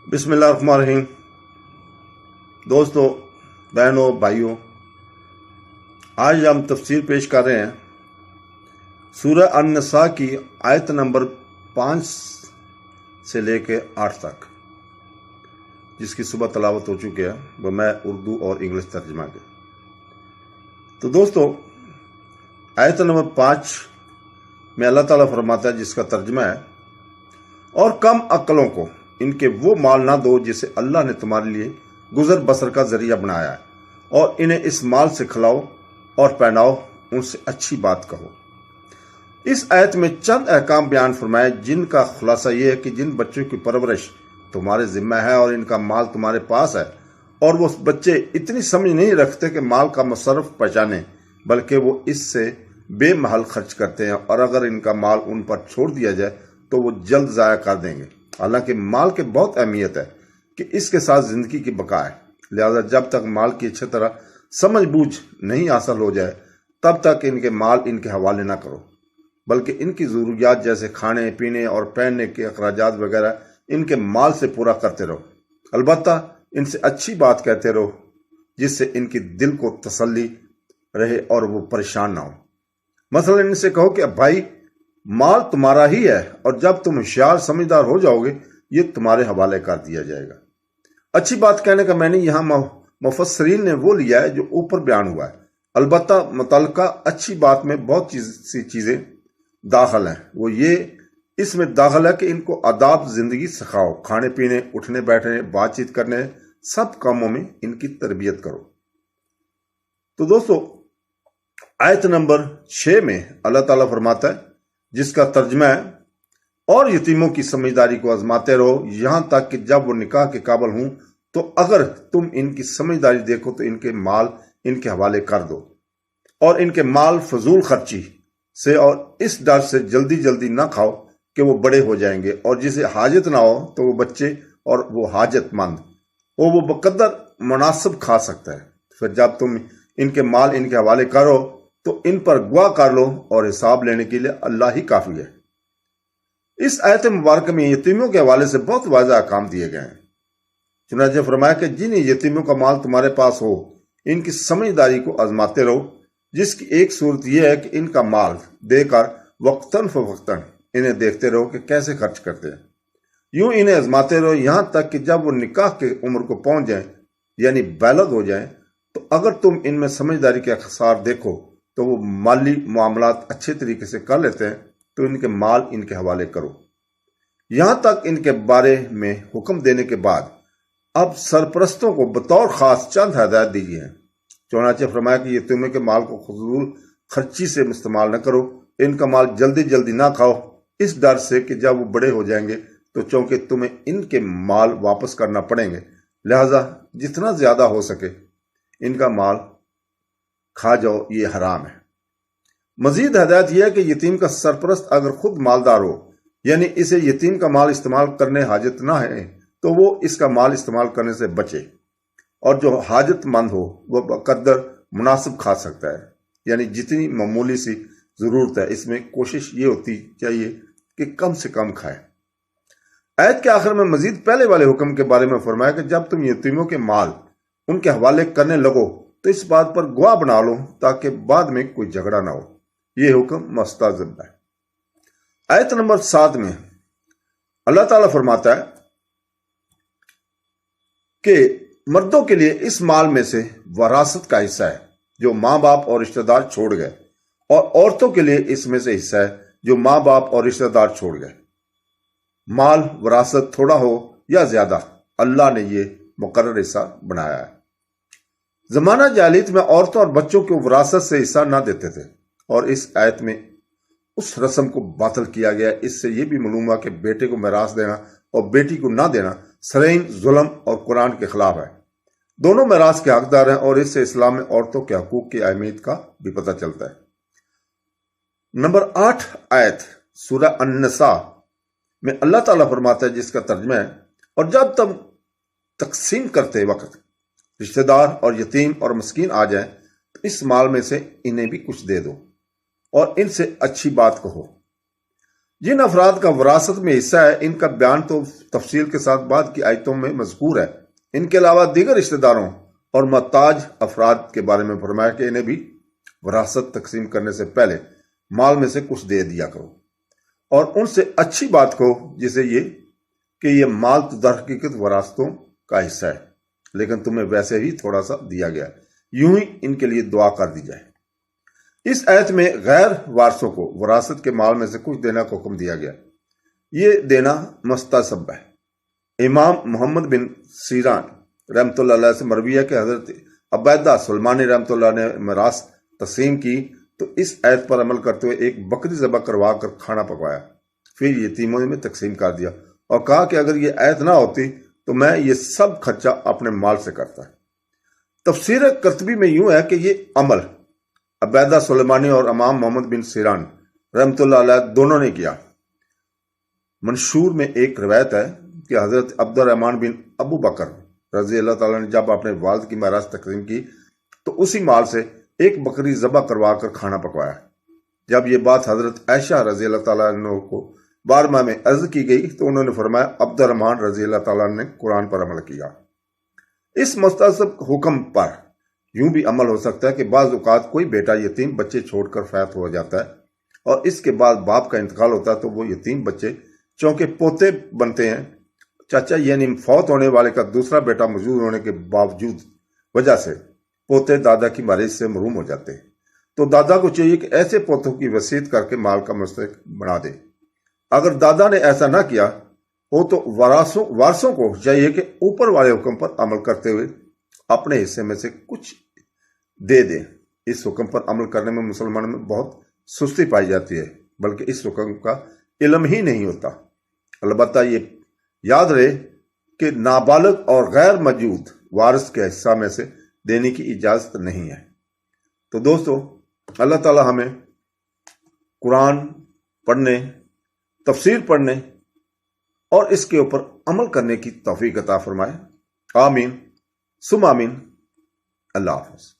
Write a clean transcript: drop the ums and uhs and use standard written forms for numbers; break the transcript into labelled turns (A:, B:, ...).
A: بسم اللہ الرحمن الرحیم۔ دوستو، بہنوں، بھائیوں، آج ہم تفسیر پیش کر رہے ہیں سورہ النساء کی آیت نمبر 5 سے لے کے 8 تک، جس کی صبح تلاوت ہو چکی ہے، وہ میں اردو اور انگلش ترجمہ کے۔ تو دوستو، آیت نمبر 5 میں اللہ تعالیٰ فرماتا ہے، جس کا ترجمہ ہے، اور کم عقلوں کو ان کے وہ مال نہ دو جسے اللہ نے تمہارے لیے گزر بسر کا ذریعہ بنایا ہے، اور انہیں اس مال سے کھلاؤ اور پہناؤ، ان سے اچھی بات کہو۔ اس آیت میں چند احکام بیان فرمائے، جن کا خلاصہ یہ ہے کہ جن بچوں کی پرورش تمہارے ذمہ ہے اور ان کا مال تمہارے پاس ہے، اور وہ بچے اتنی سمجھ نہیں رکھتے کہ مال کا مصرف پہچانے، بلکہ وہ اس سے بے محل خرچ کرتے ہیں، اور اگر ان کا مال ان پر چھوڑ دیا جائے تو وہ جلد ضائع کر دیں گے۔ حالانکہ مال کی بہت اہمیت ہے کہ اس کے ساتھ زندگی کی بقا ہے، لہذا جب تک مال کی اچھی طرح سمجھ بوجھ نہیں حاصل ہو جائے تب تک ان کے مال ان کے حوالے نہ کرو، بلکہ ان کی ضروریات جیسے کھانے پینے اور پہننے کے اخراجات وغیرہ ان کے مال سے پورا کرتے رہو۔ البتہ ان سے اچھی بات کہتے رہو، جس سے ان کی دل کو تسلی رہے اور وہ پریشان نہ ہو۔ مثلا ان سے کہو کہ بھائی، مال تمہارا ہی ہے، اور جب تم ہوشیار سمجھدار ہو جاؤ گے یہ تمہارے حوالے کر دیا جائے گا۔ اچھی بات کہنے کا میں نے یہاں مفسرین نے وہ لیا ہے جو اوپر بیان ہوا ہے، البتہ متعلقہ اچھی بات میں بہت سی چیزیں داخل ہیں۔ وہ یہ اس میں داخل ہے کہ ان کو آداب زندگی سکھاؤ، کھانے پینے، اٹھنے بیٹھنے، بات چیت کرنے، سب کاموں میں ان کی تربیت کرو۔ تو دوستو، آیت نمبر 6 میں اللہ تعالیٰ فرماتا ہے، جس کا ترجمہ ہے، اور یتیموں کی سمجھداری کو آزماتے رہو یہاں تک کہ جب وہ نکاح کے قابل ہوں، تو اگر تم ان کی سمجھداری دیکھو تو ان کے مال ان کے حوالے کر دو، اور ان کے مال فضول خرچی سے اور اس ڈر سے جلدی نہ کھاؤ کہ وہ بڑے ہو جائیں گے، اور جسے حاجت نہ ہو تو وہ بچے اور وہ حاجت مند وہ بقدر مناسب کھا سکتا ہے۔ پھر جب تم ان کے مال ان کے حوالے کرو تو ان پر گواہ کر لو، اور حساب لینے کے لیے اللہ ہی کافی ہے۔ اس آیت مبارکہ میں یتیموں کے حوالے سے بہت واضح احکام دیے گئے ہیں۔ چنانچہ فرمایا کہ جن یتیموں کا مال تمہارے پاس ہو، ان کی سمجھداری کو آزماتے رہو، جس کی ایک صورت یہ ہے کہ ان کا مال دے کر وقتاً فوقتاً انہیں دیکھتے رہو کہ کیسے خرچ کرتے ہیں۔ یوں انہیں آزماتے رہو یہاں تک کہ جب وہ نکاح کے عمر کو پہنچ جائیں، یعنی بالغ ہو جائیں، تو اگر تم ان میں سمجھداری کے خسار دیکھو تو وہ مالی معاملات اچھے طریقے سے کر لیتے ہیں، تو ان کے مال ان کے حوالے کرو۔ یہاں تک ان کے بارے میں حکم دینے کے بعد اب سرپرستوں کو بطور خاص چند ہدایت دیجیے ہیں۔ چنانچہ فرمایا کہ یتیموں کے مال کو فضول خرچی سے استعمال نہ کرو، ان کا مال جلدی نہ کھاؤ، اس ڈر سے کہ جب وہ بڑے ہو جائیں گے تو چونکہ تمہیں ان کے مال واپس کرنا پڑیں گے، لہذا جتنا زیادہ ہو سکے ان کا مال کھا جاؤ، یہ حرام ہے۔ مزید ہدایت یہ ہے کہ یتیم کا سرپرست اگر خود مالدار ہو، یعنی اسے یتیم کا مال استعمال کرنے حاجت نہ ہے، تو وہ اس کا مال استعمال کرنے سے بچے، اور جو حاجت مند ہو وہ بقدر مناسب کھا سکتا ہے، یعنی جتنی معمولی سی ضرورت ہے، اس میں کوشش یہ ہوتی چاہیے کہ کم سے کم کھائے۔ آیت کے آخر میں مزید پہلے والے حکم کے بارے میں فرمایا کہ جب تم یتیموں کے مال ان کے حوالے کرنے لگو تو اس بات پر گواہ بنا لو تاکہ بعد میں کوئی جھگڑا نہ ہو۔ یہ حکم مستحب ہے۔ آیت نمبر 7 میں اللہ تعالیٰ فرماتا ہے کہ مردوں کے لیے اس مال میں سے وراثت کا حصہ ہے جو ماں باپ اور رشتہ دار چھوڑ گئے، اور عورتوں کے لیے اس میں سے حصہ ہے جو ماں باپ اور رشتہ دار چھوڑ گئے۔ مال وراثت تھوڑا ہو یا زیادہ، اللہ نے یہ مقرر حصہ بنایا ہے۔ زمانہ جاہلیت میں عورتوں اور بچوں کو وراثت سے حصہ نہ دیتے تھے، اور اس آیت میں اس رسم کو باطل کیا گیا۔ اس سے یہ بھی معلوم ہوا کہ بیٹے کو میراث دینا اور بیٹی کو نہ دینا صریح ظلم اور قرآن کے خلاف ہے۔ دونوں میراث کے حقدار ہیں، اور اس سے اسلام میں عورتوں کے حقوق کی اہمیت کا بھی پتہ چلتا ہے۔ نمبر 8 آیت سورہ النساء میں اللہ تعالیٰ فرماتا ہے، جس کا ترجمہ ہے، اور جب تم تقسیم کرتے وقت رشتہ دار اور یتیم اور مسکین آ جائیں تو اس مال میں سے انہیں بھی کچھ دے دو، اور ان سے اچھی بات کہو۔ جن افراد کا وراثت میں حصہ ہے ان کا بیان تو تفصیل کے ساتھ بعد کی آیتوں میں مذکور ہے۔ ان کے علاوہ دیگر رشتہ داروں اور محتاج افراد کے بارے میں فرمایا کہ انہیں بھی وراثت تقسیم کرنے سے پہلے مال میں سے کچھ دے دیا کرو، اور ان سے اچھی بات کہو جسے یہ کہ یہ مال تو در حقیقت وراثتوں کا حصہ ہے، لیکن تمہیں ویسے ہی تھوڑا سا دیا گیا، یوں ہی ان کے لیے دعا کر دی جائے۔ اس آیت میں غیر وارثوں کو وراثت کے مال میں سے کچھ دینا کا حکم دیا گیا۔ یہ دینا مستحب ہے۔ امام محمد بن سیران رحمۃ اللہ علیہ سے مروی ہے کہ حضرت عبیدہ سلمانی رحمۃ اللہ نے میراث تقسیم کی تو اس آیت پر عمل کرتے ہوئے ایک بکری ذبح کروا کر کھانا پکوایا، پھر یتیموں میں تقسیم کر دیا اور کہا کہ اگر یہ آیت نہ ہوتی تو میں یہ سب خرچہ اپنے مال سے کرتا۔ تفسیر قرطبی میں یوں ہے کہ یہ عمل عبیدہ سلیمانی اور امام محمد بن سیران رحمۃ اللہ علیہ دونوں نے کیا۔ منشور میں ایک روایت ہے کہ حضرت عبد الرحمن بن ابو بکر رضی اللہ تعالیٰ نے جب اپنے والد کی میراث تقسیم کی تو اسی مال سے ایک بکری ذبح کروا کر کھانا پکوایا۔ جب یہ بات حضرت عائشہ رضی اللہ تعالیٰ عنہ کو بارہمہ میں عرض کی گئی تو انہوں نے فرمایا عبد الرحمن رضی اللہ تعالیٰ نے قرآن پر عمل کیا۔ اس مستحب حکم پر یوں بھی عمل ہو سکتا ہے کہ بعض اوقات کوئی بیٹا یتیم بچے چھوڑ کر فوت ہو جاتا ہے اور اس کے بعد باپ کا انتقال ہوتا ہے تو وہ یتیم بچے چونکہ پوتے بنتے ہیں، چاچا یعنی فوت ہونے والے کا دوسرا بیٹا موجود ہونے کے باوجود وجہ سے پوتے دادا کی مریض سے محروم ہو جاتے ہیں، تو دادا کو چاہیے کہ ایسے پوتوں کی وصیت کر کے مال کا مستحق بنا دے۔ اگر دادا نے ایسا نہ کیا ہو تو وارثوں کو چاہیے کہ اوپر والے حکم پر عمل کرتے ہوئے اپنے حصے میں سے کچھ دے دیں۔ اس حکم پر عمل کرنے میں مسلمانوں میں بہت سستی پائی جاتی ہے، بلکہ اس حکم کا علم ہی نہیں ہوتا۔ البتہ یہ یاد رہے کہ نابالغ اور غیر موجود وارث کے حصہ میں سے دینے کی اجازت نہیں ہے۔ تو دوستو، اللہ تعالی ہمیں قرآن پڑھنے، تفسیر پڑھنے اور اس کے اوپر عمل کرنے کی توفیق عطا فرمائے۔ آمین ثم آمین۔ اللہ حافظ۔